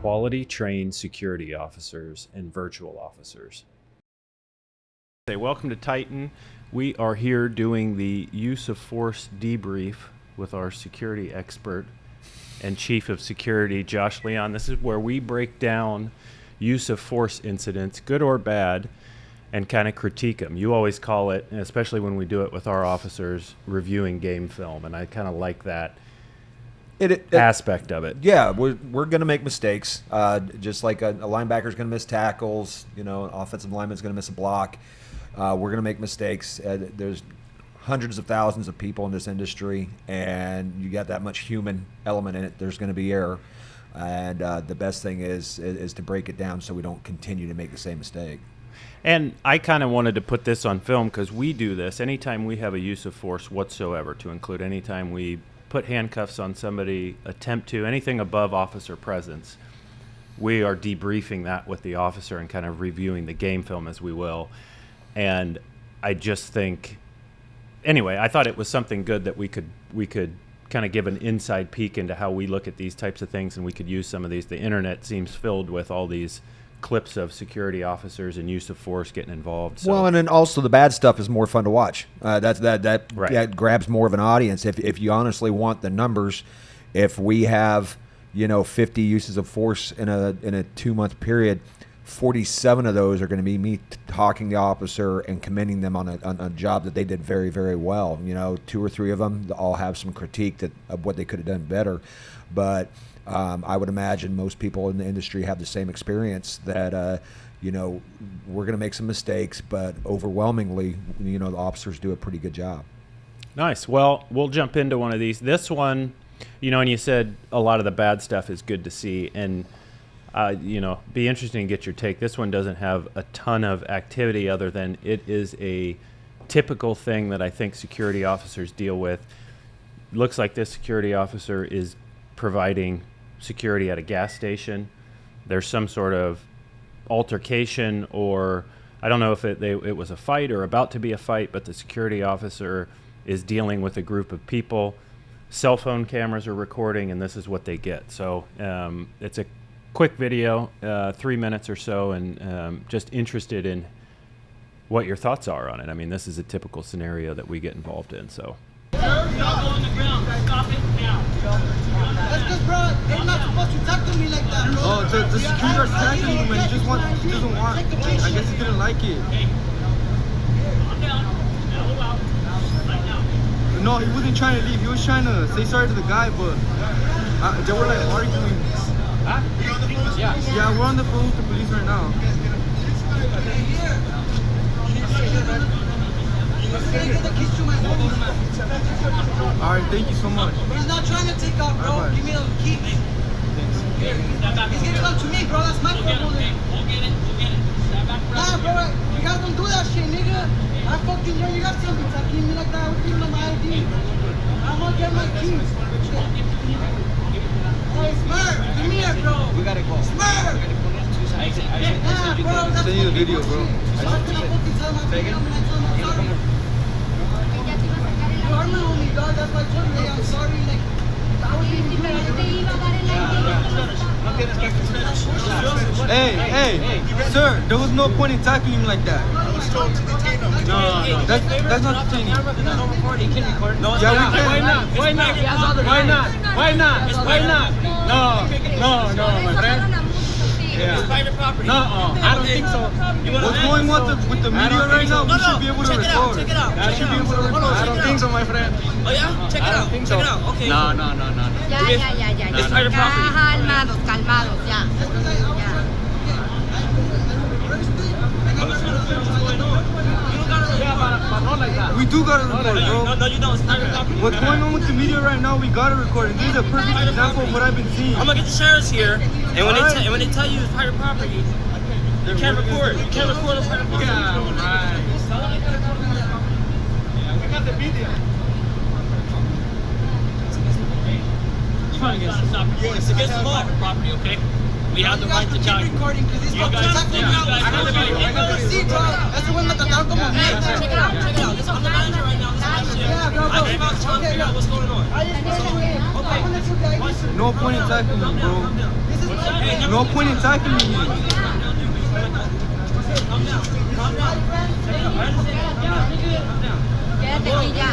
quality trained security officers and virtual officers. Hey, welcome to Titan. We are here doing the use of force debrief with our security expert and chief of security, Josh Leon. This is where we break down use of force incidents, good or bad, and kind of critique them. You always call it, especially when we do it with our officers, reviewing game film, and I kind of like that aspect of it. Yeah, we're going to make mistakes, just like a linebacker's going to miss tackles. You know, an offensive lineman's going to miss a block. We're going to make mistakes. There's hundreds of thousands of people in this industry, and you got that much human element in it. There's going to be error, and the best thing is to break it down so we don't continue to make the same mistake. And I kind of wanted to put this on film because we do this anytime we have a use of force whatsoever, to include anytime we put handcuffs on somebody, attempt to, anything above officer presence. We are debriefing that with the officer and kind of reviewing the game film as we will. And I just think, anyway, I thought it was something good that we could kind of give an inside peek into how we look at these types of things, and we could use some of these. The internet seems filled with all these clips of security officers and use of force getting involved. So. Well, and then also the bad stuff is more fun to watch. Right. That grabs more of an audience. If you honestly want the numbers, if we have 50 uses of force in a 2-month period, 47 of those are going to be me talking the officer and commending them on a job that they did very, very well. 2 or 3 of them all have some critique of what they could have done better, but I would imagine most people in the industry have the same experience that, we're going to make some mistakes, but overwhelmingly, the officers do a pretty good job. Nice. Well, we'll jump into one of these. This one, and you said a lot of the bad stuff is good to see, and, be interesting to get your take. This one doesn't have a ton of activity other than it is a typical thing that I think security officers deal with. Looks like this security officer is providing security at a gas station. There's some sort of altercation, or I don't know if it was a fight or about to be a fight, but the security officer is dealing with a group of people. Cell phone cameras are recording, and this is what they get. So it's a quick video, 3 minutes or so, and just interested in what your thoughts are on it. I mean, this is a typical scenario that we get involved in. So. Sir, y'all go on the ground. Stop it now. That's because, bro, they're not supposed to talk to me like that, bro. Oh, the security guard's attacking him, and he doesn't want. I guess he didn't like it. Hey, calm down. Now, hold out. Right now. No, he wasn't trying to leave. He was trying to say sorry to the guy, but they were like arguing. Huh? Yeah, we're on the phone with the police right now. Alright, thank you so much. He's not trying to take off, bro. Right. Give me those keys. He's gonna come to me, bro. That's my problem. We'll get it. Nah, bro. You guys don't do that shit, nigga. I fucking know you got something talking to me like that. I'm giving them my ID. I'm gonna get my keys. Hey, Smurf, come here, bro. We gotta go. Smurf! Nah, bro. I'll send you the video, bro. You are my only dog, that's why I told you, I'm sorry, like, I would be Hey, sir, there was no point in tackling him like that. I was told to detain him. No, that's not detaining. He can record. No, yeah, we can. Why not? No, my friend. It's private property. No, I don't think so. What's going on with the media right now? We should be able to record. Check it out. We should be able to record. I don't think so, my friend. Oh yeah? Check it out. Check it out. Okay. No. Ya. It's private property. Calmados, ya. We do gotta record, bro. No, you don't. It's private property. What's going on with the media right now? We gotta record. And this is a perfect example of what I've been seeing. I'm gonna get the sheriffs here, and when they tell you it's private property, you can't record. You can't record on private property. Yeah, right. We got the video. It's against the law. Property, okay? We have the right to judge. You guys, That's the one that check it out. This is on the manager right now. This is my shit. I came out trying to figure out what's going on. No point in attacking him, bro. No point in attacking me here. Quédate aquí ya.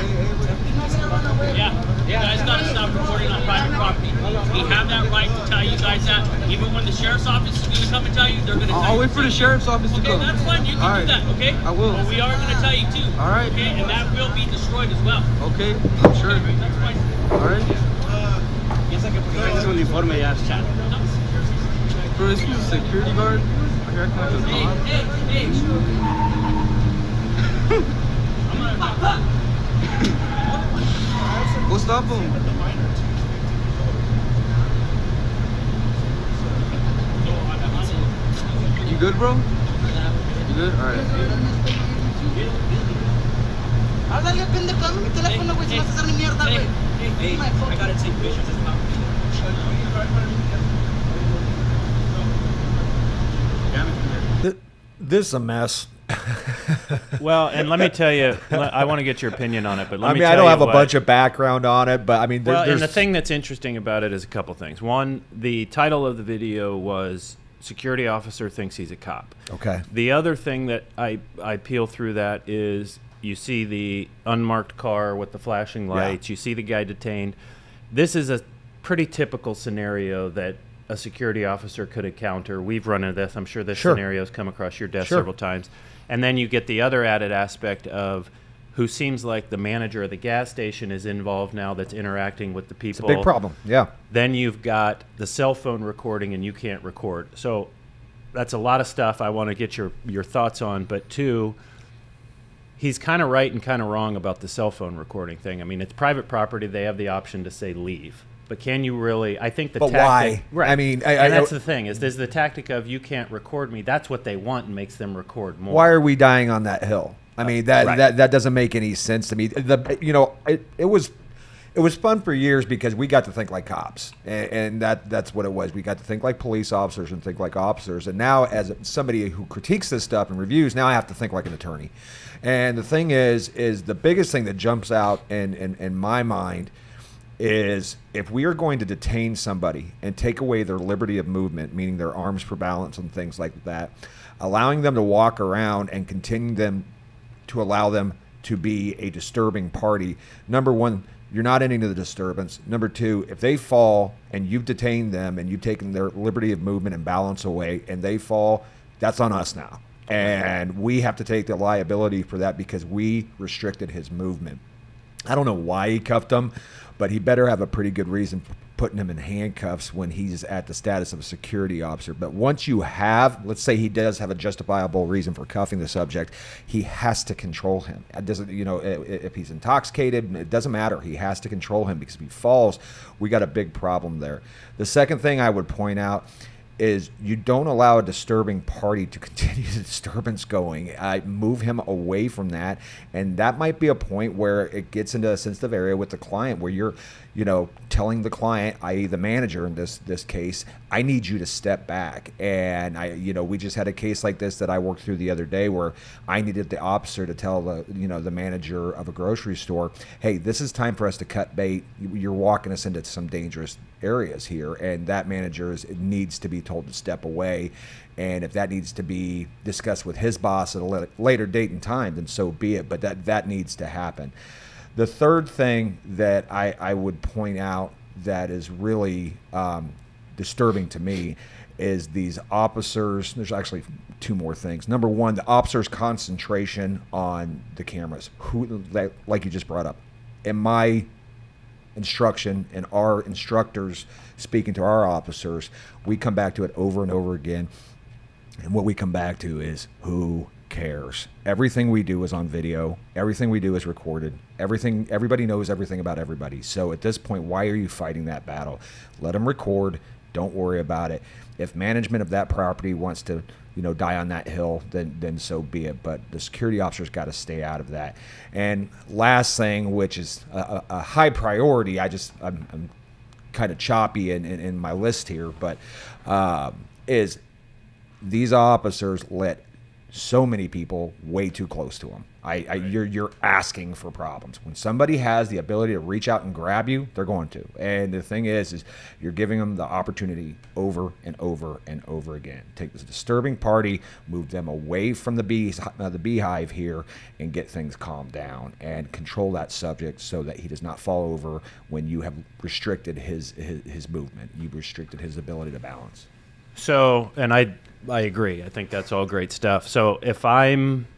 Yeah, you guys got to stop recording on private property. We have that right to tell you guys that. Even when the sheriff's office is going to come and tell you, they're going to tell you. I'll wait for the sheriff's office to Okay, come. that's fine. You can do that, okay? I will. But we are going to tell you too. All right. Okay, and that will be destroyed as well. Okay, I'm sure. That's fine. All right. Piensa que porque traes un uniforme ya es chat. Bro, this was a security guard. I reckon like a cop. Hey. Go stop him. You good, bro? You good? All right. Háblale, pendejo, dame mi teléfono, güey, si vas a hacer ni mierda, güey. Hey, I gotta take pictures as well. This is a mess. Well, and let me tell you, I want to get your opinion on it, but let I me mean, tell I don't you have a what- bunch of background on it, but I mean, Well, and there's the thing that's interesting about it is a couple things. One, the title of the video was "Security Officer Thinks He's a Cop." okay. The other thing that I peel through that is you see the unmarked car with the flashing lights. You see the guy detained. This is a pretty typical scenario that a security officer could encounter. We've run into this. I'm sure this Sure. scenario's come across your desk Sure. several times. And then you get the other added aspect of who seems like the manager of the gas station is involved now that's interacting with the It's a people. big problem. Yeah. Then you've got the cell phone recording and you can't record. So that's a lot of stuff I want to get your thoughts on. But two, he's kind of right and kind of wrong about the cell phone recording thing. I mean, it's private property. They have the option to say leave. But can you really? I think the But tactic. why? Right. I mean, and that's the thing is the tactic of you can't record me. That's what they want and makes them record more. Why are we dying on that hill? I mean, right. that doesn't make any sense to me. It was fun for years because we got to think like cops, and that's what it was. We got to think like police officers and think like officers. And now, as somebody who critiques this stuff and reviews, now I have to think like an attorney. And the thing is the biggest thing that jumps out in my mind is if we are going to detain somebody and take away their liberty of movement, meaning their arms for balance and things like that, allowing them to walk around and continue them to allow them to be a disturbing party. Number one, you're not ending the disturbance. Number two, if they fall and you've detained them and you've taken their liberty of movement and balance away and they fall, that's on us now. And we have to take the liability for that because we restricted his movement. I don't know why he cuffed him, but he better have a pretty good reason for putting him in handcuffs when he's at the status of a security officer. But once you have, let's say he does have a justifiable reason for cuffing the subject, he has to control him. It doesn't, if he's intoxicated, it doesn't matter. He has to control him because if he falls, we got a big problem there. The second thing I would point out is you don't allow a disturbing party to continue the disturbance going. Move him away from that, and that might be a point where it gets into a sensitive area with the client where you're, telling the client, i.e. the manager in this case, I need you to step back. And we just had a case like this that I worked through the other day where I needed the officer to tell the manager of a grocery store, hey, this is time for us to cut bait. You're walking us into some dangerous areas here, and that manager needs to be told to step away. And if that needs to be discussed with his boss at a later date and time, then so be it. But that needs to happen. The third thing that I would point out that is really disturbing to me is these officers. There's actually two more things. Number one, the officers' concentration on the cameras, like you just brought up. In my instruction and our instructors speaking to our officers, we come back to it over and over again. And what we come back to is who cares? Everything we do is on video. Everything we do is recorded. Everybody knows everything about everybody. So at this point, why are you fighting that battle? Let them record. Don't worry about it. If management of that property wants to, die on that hill, then so be it. But the security officers got to stay out of that. And last thing, which is a high priority, I'm kind of choppy in my list here, but is these officers let so many people way too close to him. You're asking for problems. When somebody has the ability to reach out and grab you, they're going to. And the thing is you're giving them the opportunity over and over and over again. Take this disturbing party, move them away from the beehive here, and get things calmed down and control that subject so that he does not fall over when you have restricted his movement. You've restricted his ability to balance. So, and I agree. I think that's all great stuff. So if I'm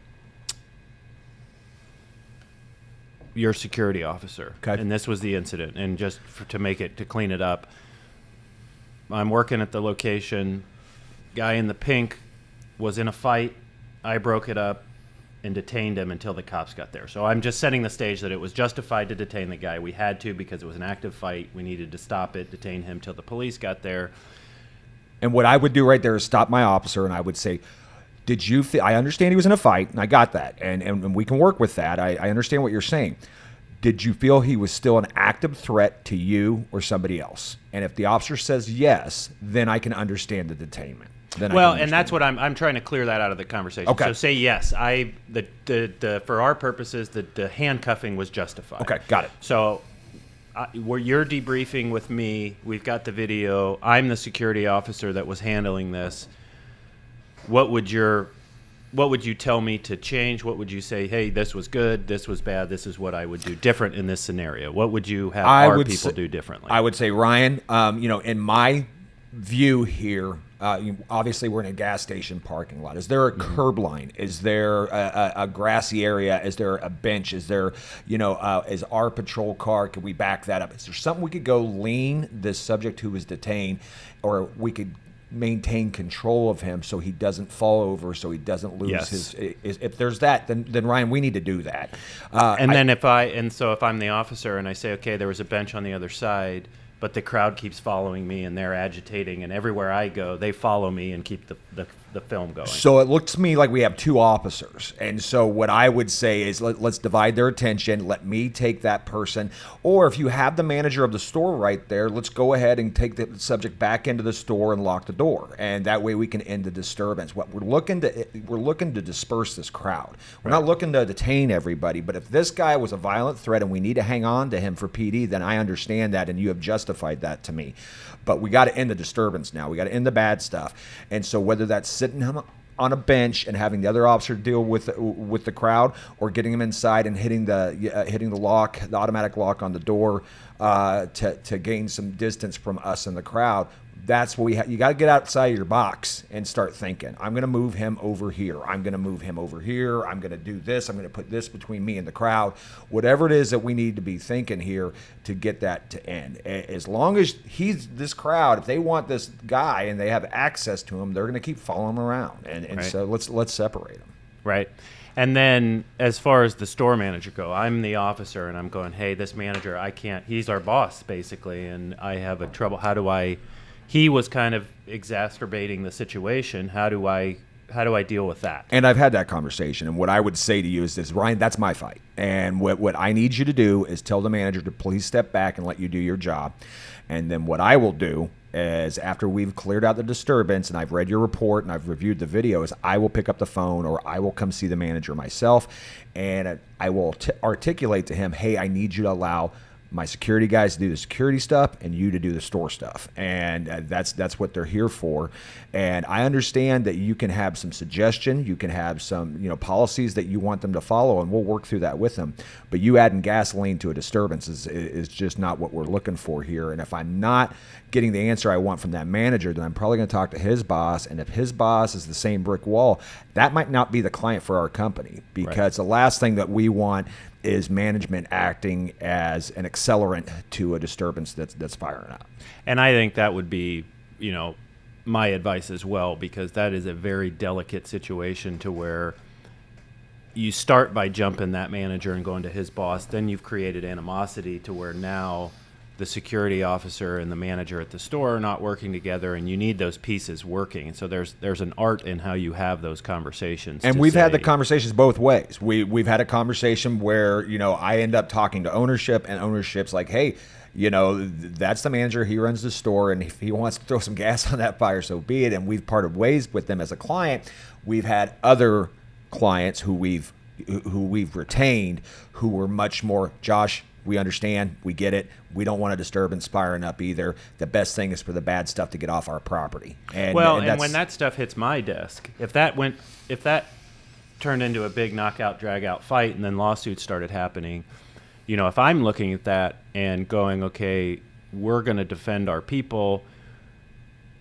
your security officer, okay, and this was the incident, and just to clean it up, I'm working at the location. Guy in the pink was in a fight. I broke it up and detained him until the cops got there. So I'm just setting the stage that it was justified to detain the guy. We had to because it was an active fight. We needed to stop it, detain him till the police got there. And what I would do right there is stop my officer, and I would say, did you feel, I understand he was in a fight, and I got that, and we can work with that. I understand what you're saying. Did you feel he was still an active threat to you or somebody else? And if the officer says yes, then I can understand the detainment. Well, and that's what I'm trying to clear that out of the conversation. Okay. So say yes. For our purposes, the handcuffing was justified. Okay, got it. So where you're debriefing with me, we've got the video. I'm the security officer that was handling this. What would you tell me to change? What would you say, hey, this was good, this was bad, this is what I would do different in this scenario? What would you have our people do differently? I would say, Ryan, in my view here, obviously we're in a gas station parking lot. Is there a curb line? Is there a grassy area? Is there a bench? Is there, is our patrol car, could we back that up? Is there something we could go lean this subject who was detained, or we could maintain control of him so he doesn't fall over, so he doesn't lose his. If there's that, then Ryan, we need to do that. If I'm the officer and I say, okay, there was a bench on the other side, but the crowd keeps following me and they're agitating, and everywhere I go, they follow me and keep the film going. So it looks to me like we have two officers. And so what I would say is let's divide their attention. Let me take that person. Or if you have the manager of the store right there, let's go ahead and take the subject back into the store and lock the door. And that way we can end the disturbance. What we're looking to disperse this crowd. We're not looking to detain everybody. But if this guy was a violent threat and we need to hang on to him for PD, then I understand that, and you have justified that to me. But we got to end the disturbance now. We got to end the bad stuff. And so whether that's sitting him on a bench and having the other officer deal with the crowd, or getting him inside and hitting the lock, the automatic lock on the door, to gain some distance from us and the crowd. That's what you got to get outside your box and start thinking. I'm going to move him over here. I'm going to move him over here. I'm going to do this. I'm going to put this between me and the crowd. Whatever it is that we need to be thinking here to get that to end. As long as this crowd, if they want this guy and they have access to him, they're going to keep following him around. And so let's separate them. Right. And then as far as the store manager go, I'm the officer and I'm going, hey, this manager, I can't, he's our boss basically, and I have a trouble. He was kind of exacerbating the situation. How do I deal with that? And I've had that conversation. And what I would say to you is this, Ryan, that's my fight. And what I need you to do is tell the manager to please step back and let you do your job. And then what I will do is, after we've cleared out the disturbance and I've read your report and I've reviewed the videos, I will pick up the phone, or I will come see the manager myself, and I will articulate to him, hey, I need you to allow my security guys to do the security stuff and you to do the store stuff. And that's what they're here for. And I understand that you can have some suggestion, you can have some policies that you want them to follow, and we'll work through that with them. But you adding gasoline to a disturbance is just not what we're looking for here. And if I'm not getting the answer I want from that manager, then I'm probably going to talk to his boss. And if his boss is the same brick wall, that might not be the client for our company, because the last thing that we want is management acting as an accelerant to a disturbance that's firing up. And I think that would be, my advice as well, because that is a very delicate situation to where you start by jumping that manager and going to his boss. Then you've created animosity to where now the security officer and the manager at the store are not working together, and you need those pieces working. And so there's an art in how you have those conversations. And we've had the conversations both ways. We've had a conversation where, I end up talking to ownership, and ownership's like, hey, That's the manager. He runs the store, and if he wants to throw some gas on that fire, so be it. And we've parted ways with them as a client. We've had other clients who we've retained who were much more, Josh, we understand, we get it. We don't want to disturb inspiring up either. The best thing is for the bad stuff to get off our property. And when that stuff hits my desk, if that turned into a big knockout, drag out fight, and then lawsuits started happening, if I'm looking at that and going, okay, we're going to defend our people,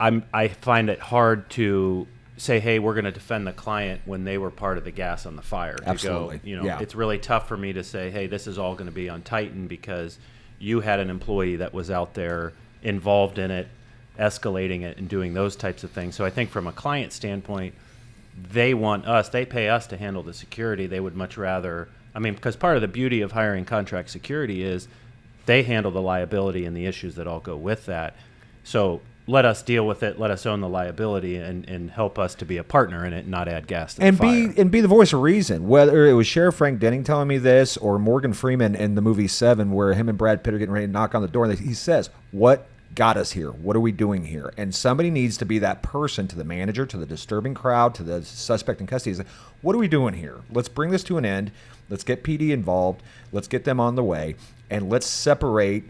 I find it hard to say, hey, we're going to defend the client when they were part of the gas on the fire. Absolutely. It's really tough for me to say, hey, this is all going to be on Titan because you had an employee that was out there involved in it, escalating it, and doing those types of things. So I think from a client standpoint, they pay us to handle the security. They would much rather, because part of the beauty of hiring contract security is they handle the liability and the issues that all go with that. So let us deal with it. Let us own the liability and help us to be a partner in it and not add gas to the fire. And be the voice of reason. Whether it was Sheriff Frank Denning telling me this or Morgan Freeman in the movie Seven, where him and Brad Pitt are getting ready to knock on the door, and he says, "What got us here? What are we doing here?" And somebody needs to be that person to the manager, to the disturbing crowd, to the suspect in custody. Is, what are we doing here? Let's bring this to an end. Let's get PD involved. Let's get them on the way, and let's separate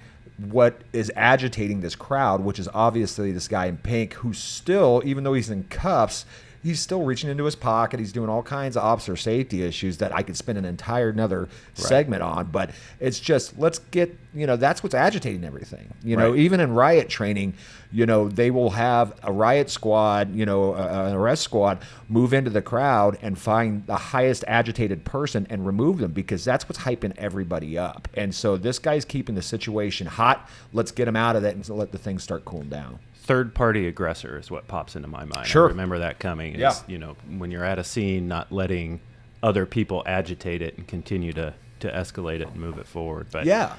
what is agitating this crowd, which is obviously this guy in pink who's still, even though he's in cuffs, he's still reaching into his pocket. He's doing all kinds of officer safety issues that I could spend an entire another segment on. But it's just, let's get, that's what's agitating everything. Even in riot training, they will have a riot squad, an arrest squad move into the crowd and find the highest agitated person and remove them, because that's what's hyping everybody up. And so this guy's keeping the situation hot. Let's get him out of that and let the things start cooling down. Third-party aggressor is what pops into my mind. Sure. I remember that coming. Is, when you're at a scene, not letting other people agitate it and continue to escalate it and move it forward. But yeah.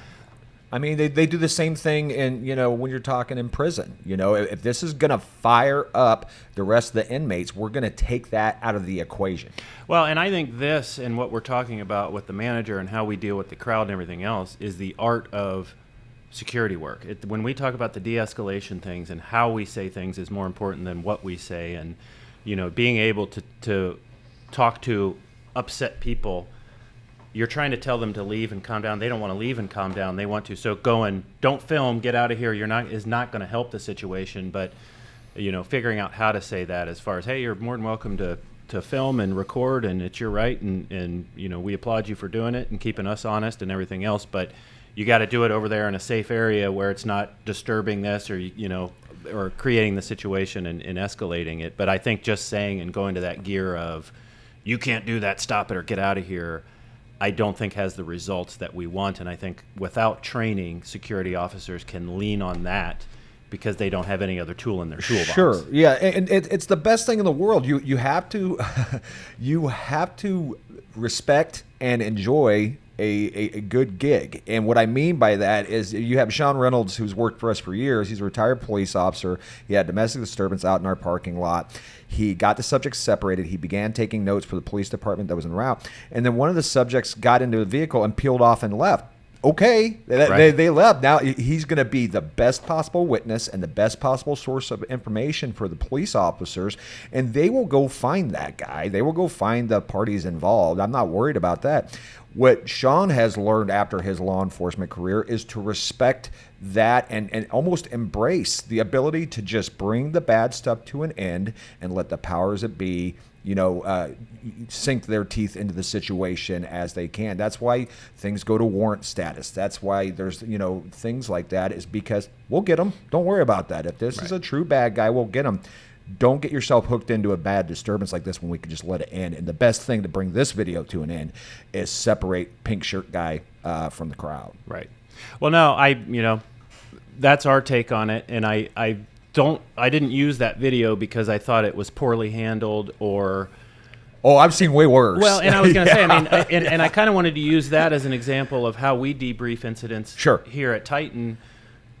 They do the same thing in, when you're talking in prison. If this is going to fire up the rest of the inmates, we're going to take that out of the equation. Well, and I think this and what we're talking about with the manager and how we deal with the crowd and everything else is the art of security work. When we talk about the de-escalation things and how we say things is more important than what we say, and being able to talk to upset people. You're trying to tell them to leave and calm down. They don't want to leave and calm down. They want to. So don't film, get out of here. Is not going to help the situation. But figuring out how to say that, as far as, hey, you're more than welcome to film and record, and it's your right, and we applaud you for doing it and keeping us honest and everything else. But you got to do it over there in a safe area where it's not disturbing this or creating the situation and escalating it. But I think just saying and going to that gear of, you can't do that, stop it, or get out of here, I don't think has the results that we want. And I think without training, security officers can lean on that because they don't have any other tool in their toolbox. Sure, yeah, and it's the best thing in the world. You have to you have to respect and enjoy a good gig. And what I mean by that is, you have Sean Reynolds, who's worked for us for years. He's a retired police officer. He had domestic disturbance out in our parking lot. He got the subjects separated. He began taking notes for the police department that was en route. And then one of the subjects got into the vehicle and peeled off and left. Okay, they left. Now he's going to be the best possible witness and the best possible source of information for the police officers, and they will go find that guy. They will go find the parties involved. I'm not worried about that. What Sean has learned after his law enforcement career is to respect that and almost embrace the ability to just bring the bad stuff to an end and let the powers that be sink their teeth into the situation as they can. That's why things go to warrant status. That's why there's, things like that, is because we'll get them. Don't worry about that. If this is a true bad guy, we'll get him. Don't get yourself hooked into a bad disturbance like this when we can just let it end. And the best thing to bring this video to an end is separate pink shirt guy from the crowd. Right. Well, no, that's our take on it. And I didn't use that video because I thought it was poorly handled or. Oh, I've seen way worse. Well, and I was going to say, and I kind of wanted to use that as an example of how we debrief incidents here at Titan.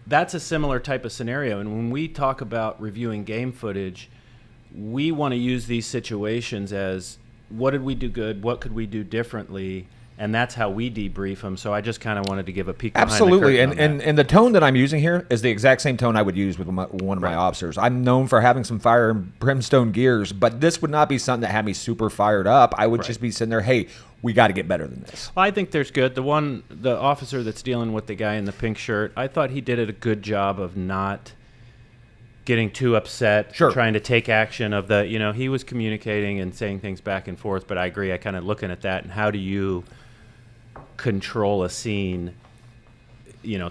That's a similar type of scenario. And when we talk about reviewing game footage, we want to use these situations as, what did we do good? What could we do differently? and that's how we debrief them. So I just kind of wanted to give a peek. Behind Absolutely, the curtain on that. and the tone that I'm using here is the exact same tone I would use with one of my officers. I'm known for having some fire and brimstone gears, but this would not be something that had me super fired up. I would just be sitting there, hey, we got to get better than this. I think there's good. The officer that's dealing with the guy in the pink shirt, I thought he did a good job of not getting too upset, trying to take action of the, he was communicating and saying things back and forth, but I agree, I kind of looking at that and how do you control a scene,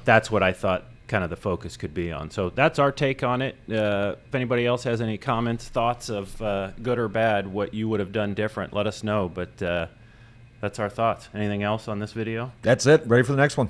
that's what I thought kind of the focus could be on. So that's our take on it. If anybody else has any comments, thoughts of good or bad, what you would have done different, let us know, but that's our thoughts. Anything else on this video? That's it. Ready for the next one.